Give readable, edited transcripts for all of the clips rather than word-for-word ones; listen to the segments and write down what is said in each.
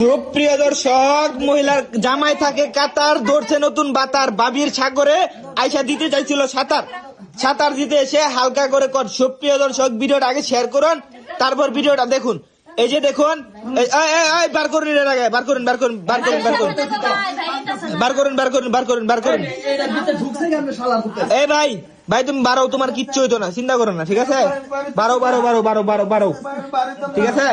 সুপ্রিয় দর্শক, মহিলার জামাই থাকে কাতার, ধরছে নতুন বাতার, বাবির সাগরে আইসা দিতে চাইছিল সাঁতার দিতে এসে হালকা করে কর। সুপ্রিয় দর্শক, ভিডিওটা আগে শেয়ার করুন, তারপর ভিডিওটা দেখুন। এই যে দেখুন, বার করুন, বার করুন, বার করুন, বার করুন, বার করুন, বার করুন, বার করুন, বার করুন, বার করুন। এই ভাই ভাই, তুমি বারো, তোমার কিচ্ছু হইতো না, চিন্তা করো না, ঠিক আছে? বারো বারো বারো বারো বারো বারো, ঠিক আছে?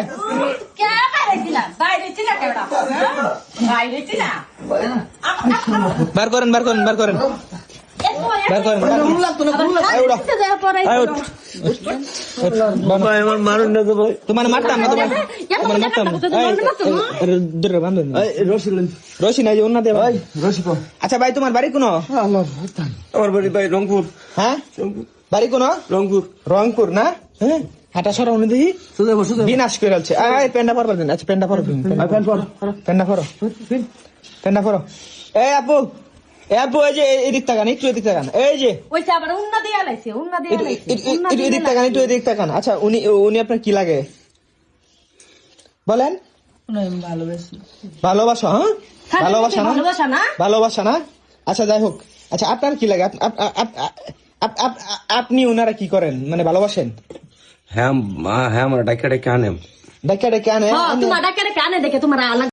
বার করেন, বার করেন, বার করেন, বার করেন। তোমার মারতাম না, তোমার মারতাম রশি নাই যে অন্য দেব। আচ্ছা ভাই, তোমার বাড়ি কোনো? আমার বাড়ি ভাই রংপুর। হ্যাঁ, বাড়ি কোনো? রংপুর। রংপুর না? হ্যাঁ, হাঁটা সরা উনি দেখি বিনাশ করে আছে। প্যান্ডা পরবার দিন। আচ্ছা, প্যান্ডা পরো, প্যান্ডা পরো, প্যান্ডা পরো। এই আপু, আপু, এই যে এদিক তাকান, একটু এদিক তাকান। এই যে এদিক তাকান, একটু এদিক তাকান। আচ্ছা, উনি আপনার কি লাগে বলেন? ভালোবাসা? হ্যাঁ, ভালোবাসা না, ভালোবাসা না। আচ্ছা, যাই হোক। আচ্ছা, আপনার কি লাগে? আপনি ওনারা কি করেন, মানে ভালোবাসেন? হ্যাঁ, হ্যাঁ, আমার ডাক্তার ডেকে আনে। ডাক্তার ডেকে আনে? তোমার ডাক্তারে কানে দেখে তোমার